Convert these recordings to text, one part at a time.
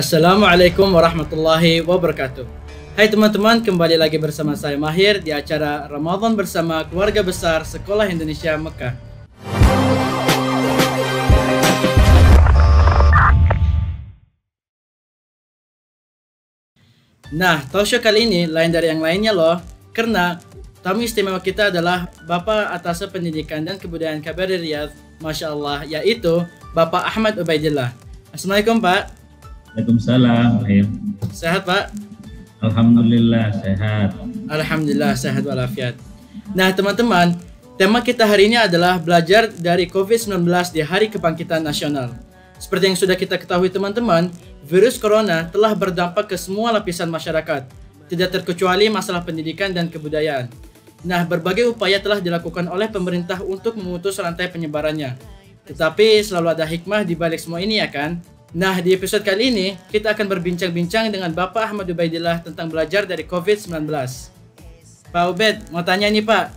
Assalamualaikum warahmatullahi wabarakatuh. Hai teman-teman, kembali lagi bersama saya Mahir di acara Ramadan bersama Keluarga Besar Sekolah Indonesia Mekah. Nah, talk show kali ini lain dari yang lainnya loh, karena tamu istimewa kita adalah Bapak Atas Pendidikan dan Kebudayaan KBRI Riyadh, Masya Allah, yaitu Bapak Ahmad Ubaidillah. Assalamualaikum Pak. Waalaikumsalam. Sehat Pak? Alhamdulillah sehat. Alhamdulillah sehat walafiat. Nah teman-teman, tema kita hari ini adalah belajar dari COVID-19 di Hari Kebangkitan Nasional. Seperti yang sudah kita ketahui teman-teman, virus corona telah berdampak ke semua lapisan masyarakat, tidak terkecuali masalah pendidikan dan kebudayaan. Nah, berbagai upaya telah dilakukan oleh pemerintah untuk memutus rantai penyebarannya. Tetapi selalu ada hikmah di balik semua ini ya kan? Nah, di episode kali ini, kita akan berbincang-bincang dengan Bapak Ahmad Ubaidillah tentang belajar dari COVID-19. Pak Ubed, mau tanya nih Pak,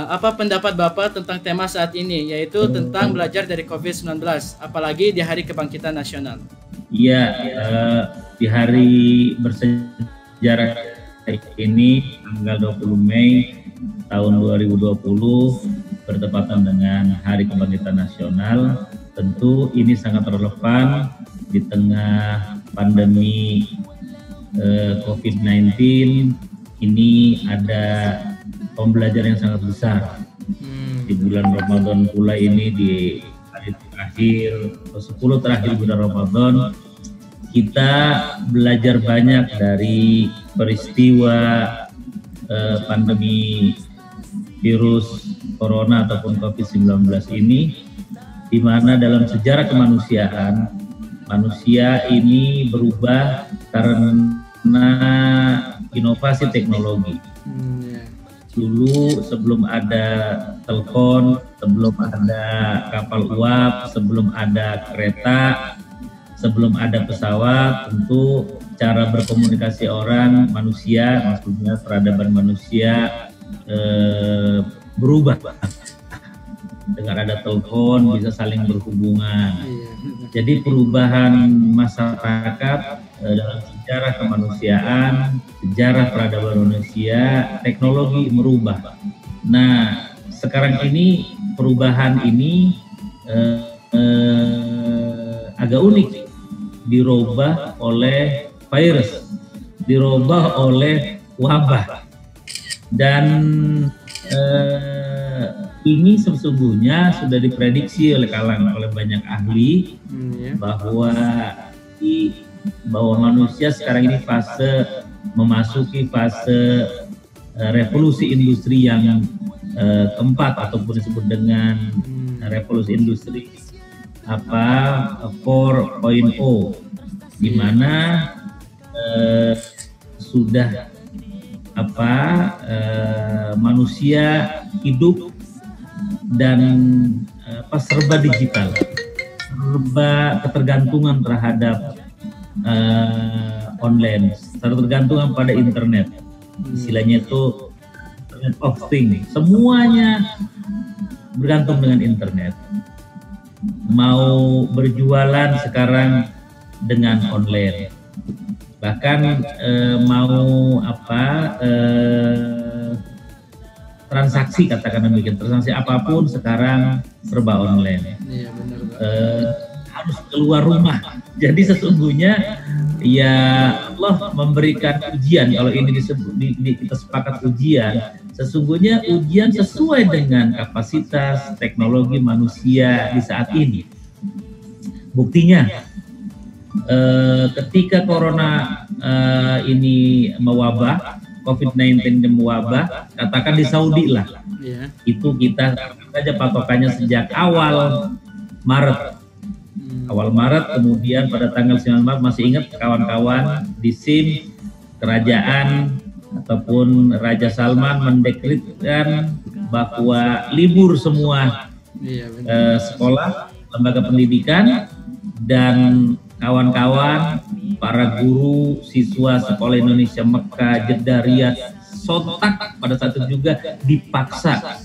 apa pendapat Bapak tentang tema saat ini, yaitu tentang belajar dari COVID-19, apalagi di Hari Kebangkitan Nasional? Iya, di hari bersejarah ini, tanggal 20 Mei tahun 2020, bertepatan dengan Hari Kebangkitan Nasional. Tentu ini sangat relevan di tengah pandemi COVID-19. Ini ada pembelajaran yang sangat besar di bulan Ramadan pula ini, di hari terakhir, 10 terakhir bulan Ramadan, kita belajar banyak dari peristiwa pandemi virus corona ataupun COVID-19 ini, di mana dalam sejarah kemanusiaan, manusia ini berubah karena inovasi teknologi. Dulu sebelum ada telepon, sebelum ada kapal uap, sebelum ada kereta, sebelum ada pesawat, tentu cara berkomunikasi orang, manusia, maksudnya peradaban manusia berubah. Dengan ada telepon bisa saling berhubungan. Jadi perubahan masyarakat dalam sejarah kemanusiaan, sejarah peradaban manusia, teknologi merubah. Nah, sekarang ini perubahan ini agak unik, dirubah oleh virus, dirubah oleh wabah, dan ini sesungguhnya sudah diprediksi oleh banyak ahli bahwa manusia sekarang ini memasuki fase revolusi industri yang keempat, ataupun disebut dengan revolusi industri 4.0, di mana sudah manusia hidup dan serba digital, serba ketergantungan terhadap online, ketergantungan pada internet. Istilahnya itu Internet of Things, semuanya bergantung dengan internet. Mau berjualan sekarang dengan online, bahkan transaksi, katakan demikian, transaksi apapun sekarang serba online. Iya, benar, harus keluar rumah. Jadi sesungguhnya ya Allah memberikan ujian. Kalau ini kita sepakat ujian, sesungguhnya ujian sesuai dengan kapasitas teknologi manusia di saat ini. Buktinya, ketika corona ini mewabah, COVID-19 mewabah, katakan di Saudi lah, itu kita saja patokannya sejak awal Maret. Awal Maret, kemudian pada tanggal 9 Maret, masih ingat kawan-kawan, di SIM kerajaan ataupun Raja Salman mendekretkan bahwa libur semua sekolah, lembaga pendidikan, dan kawan-kawan, para guru, siswa Sekolah Indonesia Mekah, Jeddah, Riyadh, sontak pada saat itu juga dipaksa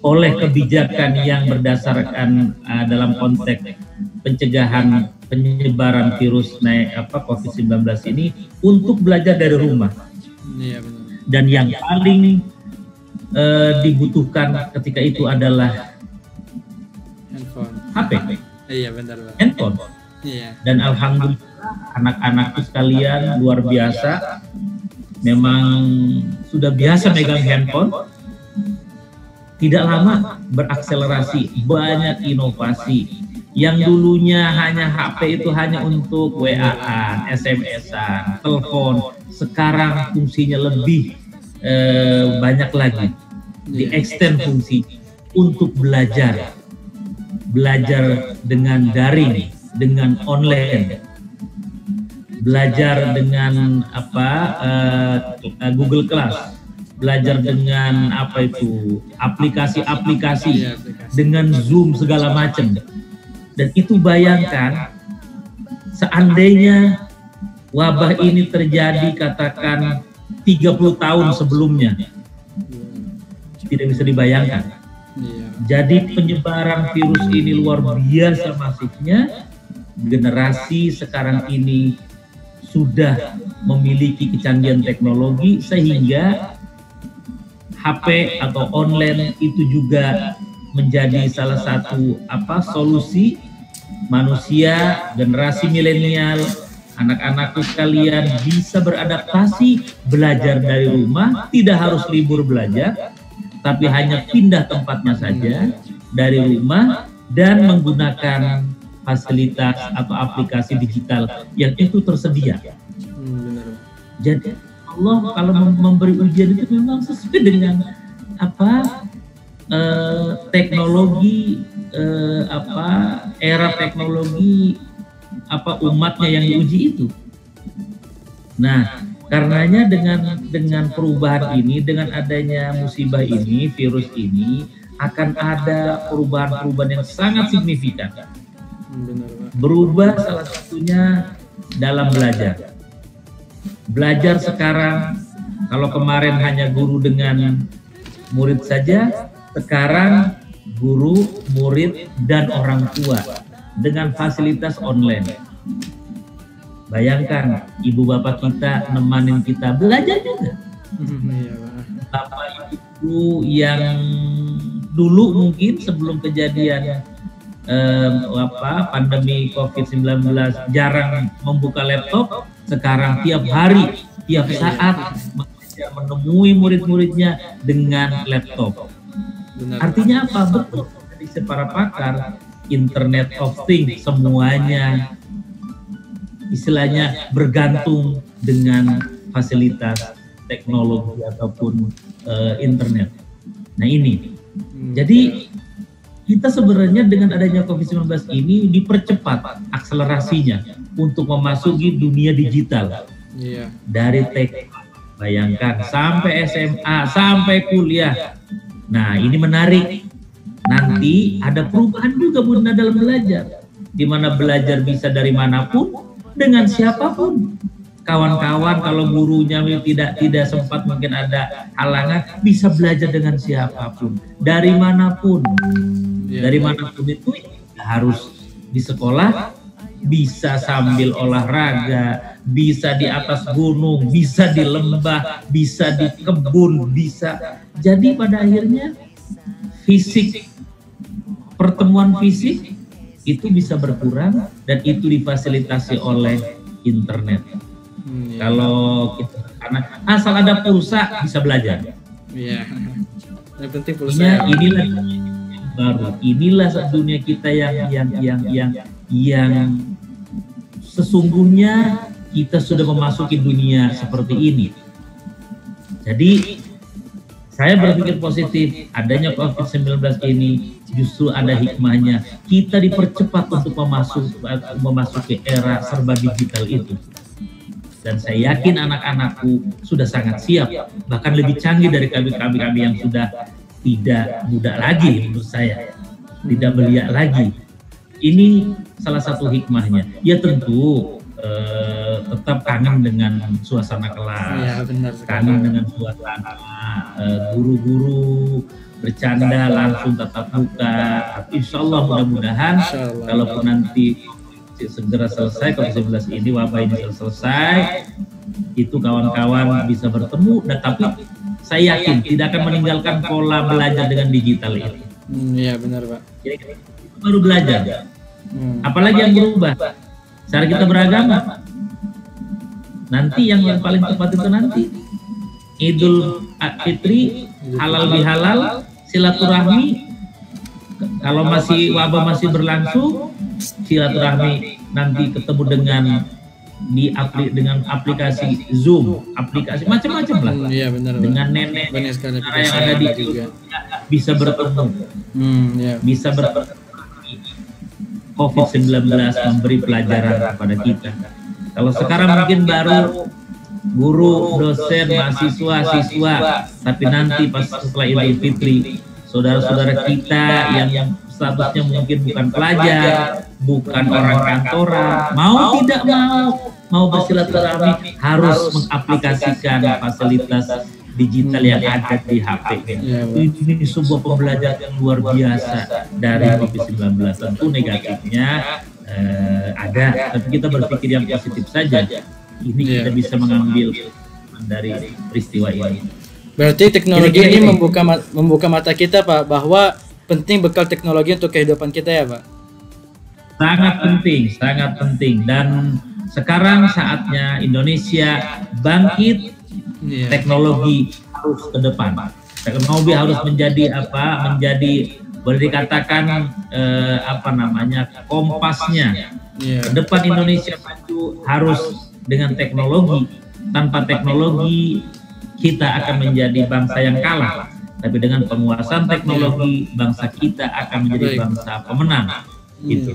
oleh kebijakan yang berdasarkan dalam konteks pencegahan penyebaran virus COVID-19 ini untuk belajar dari rumah. Iya, benar. Dan yang paling dibutuhkan ketika itu adalah handphone, HP. Iya, benar, Pak. Handphone. Iya. Dan alhamdulillah anak-anakku sekalian luar biasa, memang sudah biasa megang handphone. Tidak lama berakselerasi, banyak inovasi. Yang dulunya hanya HP itu hanya untuk WA-an, SMS-an, telepon, sekarang fungsinya lebih banyak lagi, di-extend fungsi untuk belajar dengan daring, dengan online, belajar dengan Google Class, belajar dengan aplikasi-aplikasi, dengan Zoom segala macam. Dan itu bayangkan seandainya wabah ini terjadi katakan 30 tahun sebelumnya, tidak bisa dibayangkan. Jadi penyebaran virus ini luar biasa masifnya. Generasi sekarang ini sudah memiliki kecanggihan teknologi sehingga HP atau online itu juga menjadi salah satu solusi manusia generasi milenial, anak-anakku sekalian bisa beradaptasi belajar dari rumah, tidak harus libur belajar, tapi hanya pindah tempatnya saja dari rumah dan menggunakan fasilitas atau aplikasi digital yang itu tersedia. Jadi Allah kalau memberi ujian itu memang sesuai dengan teknologi era teknologi umatnya yang diuji itu. Nah, karenanya dengan perubahan ini, dengan adanya musibah ini, virus ini, akan ada perubahan-perubahan yang sangat signifikan. Berubah salah satunya dalam belajar. Belajar sekarang, kalau kemarin hanya guru dengan murid saja, sekarang guru, murid, dan orang tua dengan fasilitas online. Bayangkan, ibu bapak kita nemanin kita belajar juga. Bapak ibu yang dulu mungkin sebelum kejadian pandemi COVID-19 jarang membuka laptop, sekarang tiap hari, tiap saat menemui murid-muridnya dengan laptop. Artinya apa? Betul dari para pakar, Internet of Things, semuanya istilahnya bergantung dengan fasilitas teknologi ataupun internet. Nah ini, jadi kita sebenarnya dengan adanya COVID-19 ini dipercepat akselerasinya untuk memasuki dunia digital. Dari TK, bayangkan, sampai SMA, sampai kuliah. Nah ini menarik. Nanti ada perubahan juga Bunda dalam belajar, di mana belajar bisa dari manapun, dengan siapapun. Kawan-kawan kalau gurunya tidak sempat, mungkin ada halangan, bisa belajar dengan siapapun, dari manapun. Dari manapun itu harus di sekolah, bisa sambil olahraga, bisa di atas gunung, bisa di lembah, bisa di kebun, bisa. Jadi pada akhirnya pertemuan fisik itu bisa berkurang dan itu difasilitasi oleh internet. Kalau kita asal ada pulsa bisa belajar. Iya. Yang penting pulsa. Inilah yang baru. Inilah dunia kita yang sesungguhnya kita sudah memasuki dunia seperti ini. Jadi saya berpikir positif, adanya COVID-19 ini justru ada hikmahnya. Kita dipercepat untuk memasuki era serba digital itu. Dan saya yakin anak-anakku sudah sangat siap, bahkan lebih canggih dari kami yang sudah tidak muda lagi menurut saya, tidak belia lagi. Ini salah satu hikmahnya. Ya tentu tetap kangen dengan suasana kelas, kangen dengan suasana guru-guru bercanda langsung tatap muka. Insya Allah mudah-mudahan kalaupun nanti segera selesai, COVID-19 ini, wabah ini selesai, itu kawan-kawan bisa bertemu, dan tapi saya yakin tidak akan meninggalkan pola belajar dengan digital ini. Iya benar Pak. Jadi itu baru belajar. Apalagi yang berubah, cara kita beragama. Nanti yang paling tepat itu nanti Idul Fitri, halal bihalal, silaturahmi. Kalau masih wabah masih berlangsung, silaturahmi nanti ketemu dengan aplikasi Zoom, aplikasi macam-macam lah. Iya benar. Dengan nenek yang ada di juga bisa bertemu. Iya. Bisa bertemu. COVID-19 memberi pelajaran kepada kita. Kalau sekarang mungkin baru guru, dosen, mahasiswa, siswa, tapi nanti pas setelah Idul Fitri, saudara-saudara kita yang statusnya mungkin bukan pelajar, bukan orang kantoran, mau tidak mau bersilaturahmi harus mengaplikasikan fasilitas digital yang ada di HP. Ini sebuah pembelajaran yang luar biasa dari COVID-19. Tentu negatifnya ada, tapi kita berpikir yang positif saja. Ini kita bisa mengambil dari peristiwa ini. Berarti teknologi ini membuka mata kita Pak, bahwa penting bekal teknologi untuk kehidupan kita ya Pak? Sangat penting. Dan sekarang saatnya Indonesia bangkit, teknologi harus ke depan. Teknologi harus menjadi boleh dikatakan kompasnya. Ke depan Indonesia maju harus dengan teknologi. Tanpa teknologi kita akan menjadi bangsa yang kalah. Tapi dengan penguasaan teknologi, bangsa kita akan menjadi bangsa pemenang. Gitu.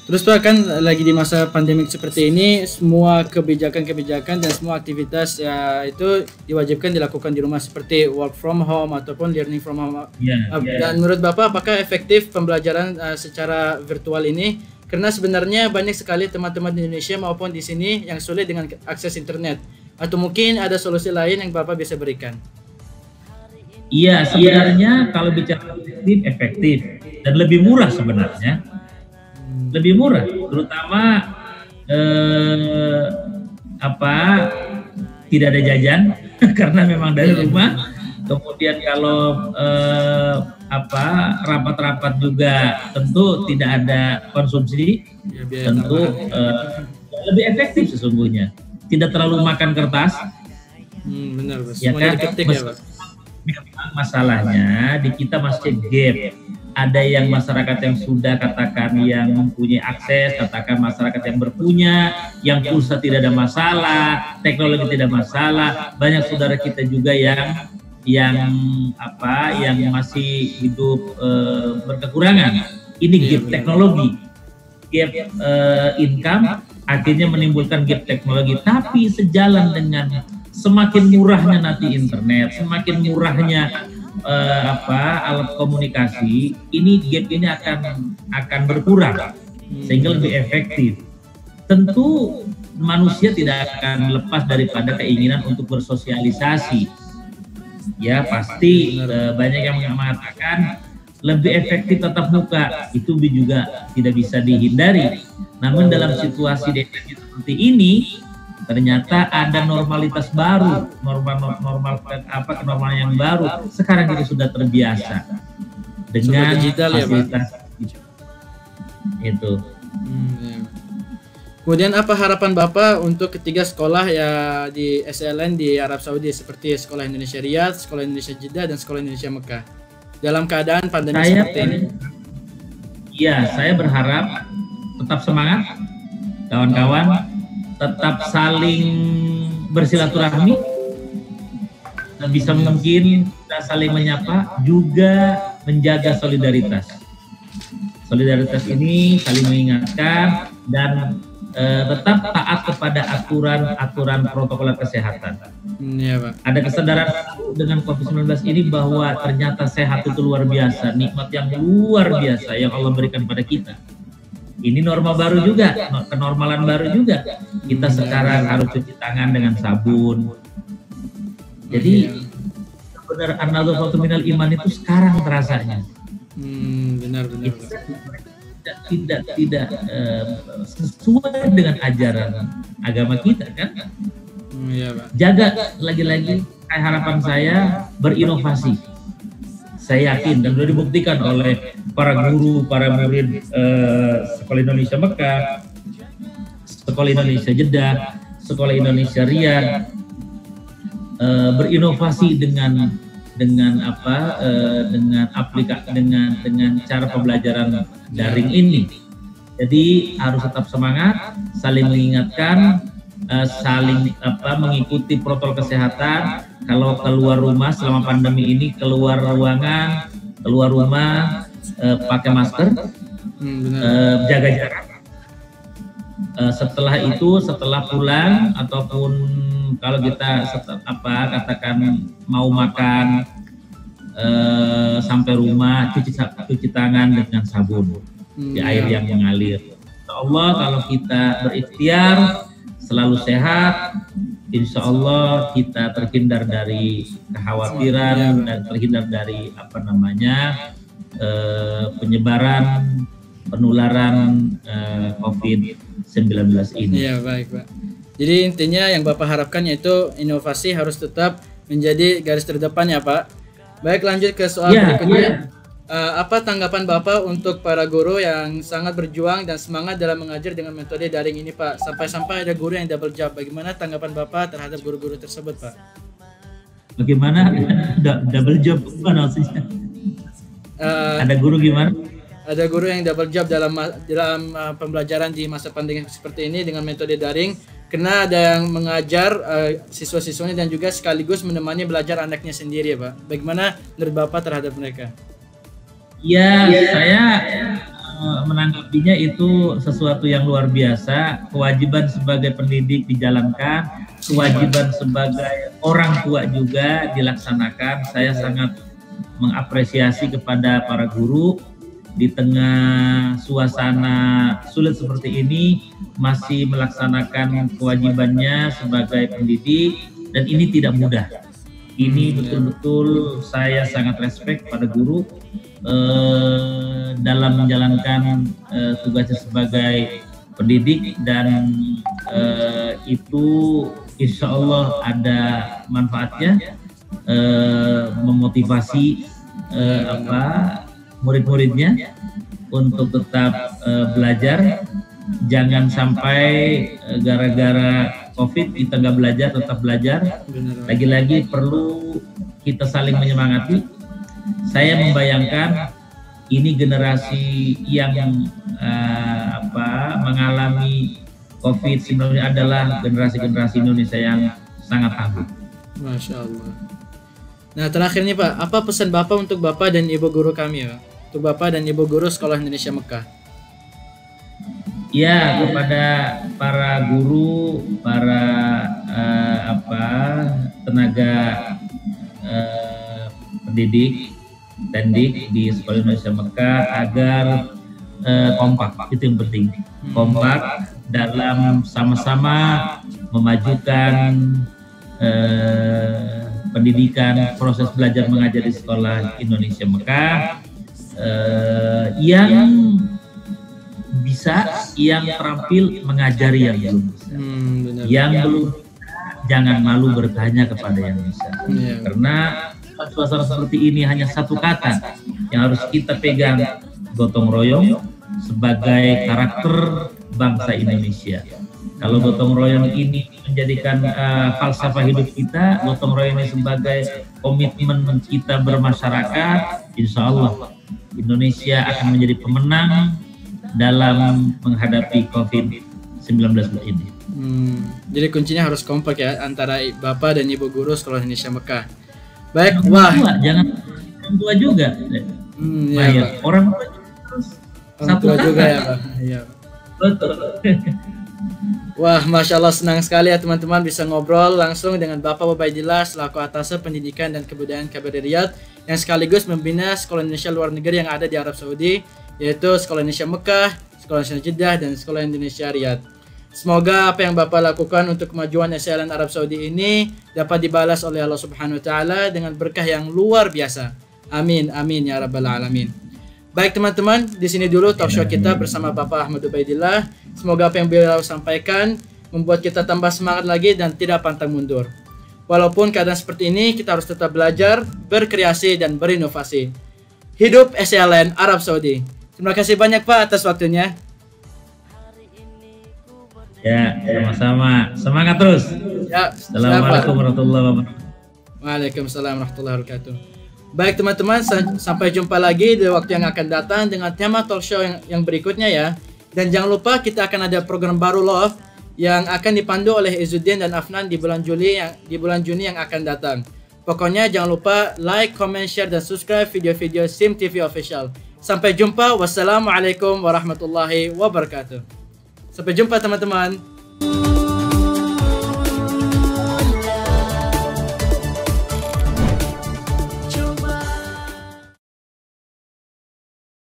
Terus Pak, kan lagi di masa pandemik seperti ini, semua kebijakan dan semua aktivitas itu diwajibkan dilakukan di rumah, seperti work from home ataupun learning from home. Dan menurut Bapak, apakah efektif pembelajaran secara virtual ini? Karena sebenarnya banyak sekali teman-teman di Indonesia maupun di sini yang sulit dengan akses internet. Atau mungkin ada solusi lain yang Bapak bisa berikan? Iya, sebenarnya kalau bicara efektif dan lebih murah sebenarnya. Lebih murah, terutama tidak ada jajan karena memang dari rumah. Kemudian kalau rapat-rapat juga tentu tidak ada konsumsi, tentu lebih efektif sesungguhnya. Tidak terlalu makan kertas. Benar, ya kan? Masalahnya di kita masih gap. Ada yang masyarakat yang sudah katakan yang mempunyai akses, katakan masyarakat yang berpunya, yang pulsa tidak ada masalah, teknologi tidak masalah. Banyak saudara kita juga yang masih hidup berkekurangan. Ini gap teknologi, gap income, akhirnya menimbulkan gap teknologi. Tapi sejalan dengan semakin murahnya nanti internet, semakin murahnya alat komunikasi, ini gap ini akan berkurang sehingga lebih efektif. Tentu manusia tidak akan lepas daripada keinginan untuk bersosialisasi. Ya pasti banyak yang mengatakan lebih efektif tatap muka, itu juga tidak bisa dihindari. Namun dalam situasi seperti ini ternyata ada normalitas baru, kenormalan yang baru. Sekarang kita sudah terbiasa dengan fasilitas itu. Kemudian apa harapan Bapak untuk ketiga sekolah ya di SLN di Arab Saudi, seperti Sekolah Indonesia Riyadh, Sekolah Indonesia Jeddah, dan Sekolah Indonesia Mekah dalam keadaan pandemi seperti ini? Iya, saya berharap tetap semangat kawan-kawan, tetap saling bersilaturahmi, dan bisa mungkin kita saling menyapa, juga menjaga solidaritas. Solidaritas ini saling mengingatkan dan tetap taat kepada aturan protokol kesehatan. Ya, Pak. Ada kesadaran dengan COVID-19 ini bahwa ternyata sehat itu luar biasa, nikmat yang luar biasa yang Allah berikan pada kita. Ini norma baru juga, kenormalan baru juga. Kita sekarang harus cuci tangan dengan sabun. Jadi benar, an-nadhafatu minal iman itu sekarang terasanya. Benar. tidak sesuai dengan ajaran agama kita kan. Iya, Pak. Jaga lagi-lagi harapan saya berinovasi. Saya yakin dan sudah dibuktikan oleh para guru, para murid Sekolah Indonesia Mekah, Sekolah Indonesia Jeddah, Sekolah Indonesia Riyadh, berinovasi dengan aplikasi dengan cara pembelajaran daring ini. Jadi harus tetap semangat, saling mengingatkan, saling mengikuti protokol kesehatan. Kalau keluar rumah selama pandemi ini, keluar ruangan, keluar rumah pakai masker, jaga jarak. Setelah itu, setelah pulang ataupun kalau kita katakan mau makan sampai rumah, cuci tangan dengan sabun di air yang mengalir. Insya Allah kalau kita berikhtiar selalu sehat, insya Allah kita terhindar dari kekhawatiran dan terhindar dari penyebaran penularan COVID-19 ini. Iya, baik, Pak. Jadi intinya yang Bapak harapkan yaitu inovasi harus tetap menjadi garis terdepan ya, Pak. Baik, lanjut ke soal berikutnya. Apa tanggapan Bapak untuk para guru yang sangat berjuang dan semangat dalam mengajar dengan metode daring ini, Pak? Sampai-sampai ada guru yang double job. Bagaimana tanggapan Bapak terhadap guru-guru tersebut, Pak? Bagaimana double job? Gimana maksudnya? Ada guru gimana? Ada guru yang double job dalam pembelajaran di masa pandemi seperti ini dengan metode daring. Karena ada yang mengajar siswa-siswanya dan juga sekaligus menemani belajar anaknya sendiri ya, Pak. Bagaimana menurut Bapak terhadap mereka? Ya, saya menanggapinya itu sesuatu yang luar biasa. Kewajiban sebagai pendidik dijalankan, kewajiban sebagai orang tua juga dilaksanakan. Saya sangat mengapresiasi kepada para guru di tengah suasana sulit seperti ini masih melaksanakan kewajibannya sebagai pendidik, dan ini tidak mudah. Ini betul-betul saya sangat respect pada guru dalam menjalankan tugasnya sebagai pendidik, dan itu insya Allah ada manfaatnya, memotivasi murid-muridnya untuk tetap belajar. Jangan sampai gara-gara COVID kita nggak belajar, tetap belajar. Lagi-lagi perlu kita saling menyemangati. Saya membayangkan ini generasi yang mengalami COVID-19 adalah generasi Indonesia yang sangat tangguh. Masya Allah. Nah, terakhir nih, Pak, apa pesan Bapak untuk Bapak dan Ibu guru kami, Pak? Untuk Bapak dan Ibu guru Sekolah Indonesia Mekah. Ya, kepada para guru, para tenaga pendidik, tendik di Sekolah Indonesia Mekah agar kompak, itu yang penting. Kompak dalam sama-sama memajukan pendidikan, proses belajar mengajar di Sekolah Indonesia Mekah, yang bisa, yang terampil mengajari yang belum bisa. Yang belum jangan malu bertanya kepada yang bisa. Karena suasana seperti ini hanya satu kata yang harus kita pegang, gotong royong sebagai karakter bangsa Indonesia. Kalau gotong royong ini menjadikan falsafah hidup kita, gotong royong ini sebagai komitmen kita bermasyarakat, insya Allah Indonesia akan menjadi pemenang dalam menghadapi COVID-19 ini. Jadi kuncinya harus kompak ya antara Bapak dan Ibu guru Sekolah Indonesia Mekah. Baik, wah. Jangan orang tua juga. Ya, orang tua harus satu juga ya, Pak. Iya. Betul. Wah, Masya Allah, senang sekali ya teman-teman bisa ngobrol langsung dengan Bapak Ubaidillah selaku Atasé Pendidikan dan Kebudayaan KBRI Riyadh yang sekaligus membina Sekolah Indonesia Luar Negeri yang ada di Arab Saudi, yaitu Sekolah Indonesia Mekah, Sekolah Indonesia Jeddah, dan Sekolah Indonesia Riyadh. Semoga apa yang Bapak lakukan untuk kemajuan SLN Arab Saudi ini dapat dibalas oleh Allah Subhanahu wa taala dengan berkah yang luar biasa. Amin amin ya rabbal alamin. Baik teman-teman, di sini dulu talk show kita bersama Bapak Ahmad Ubaidillah. Semoga apa yang beliau sampaikan membuat kita tambah semangat lagi dan tidak pantang mundur. Walaupun keadaan seperti ini, kita harus tetap belajar, berkreasi, dan berinovasi. Hidup SLN Arab Saudi. Terima kasih banyak Pak atas waktunya. Ya, sama-sama. Semangat terus. Ya, Assalamualaikum warahmatullahi wabarakatuh. Waalaikumsalam warahmatullahi wabarakatuh. Baik teman-teman, sampai jumpa lagi di waktu yang akan datang dengan tema talk show yang berikutnya ya. Dan jangan lupa kita akan ada program baru loh yang akan dipandu oleh Izzuddin dan Afnan di bulan Juni yang akan datang. Pokoknya jangan lupa like, comment, share, dan subscribe video-video SIM TV Official. Sampai jumpa. Wassalamualaikum warahmatullahi wabarakatuh. Sampai jumpa teman-teman.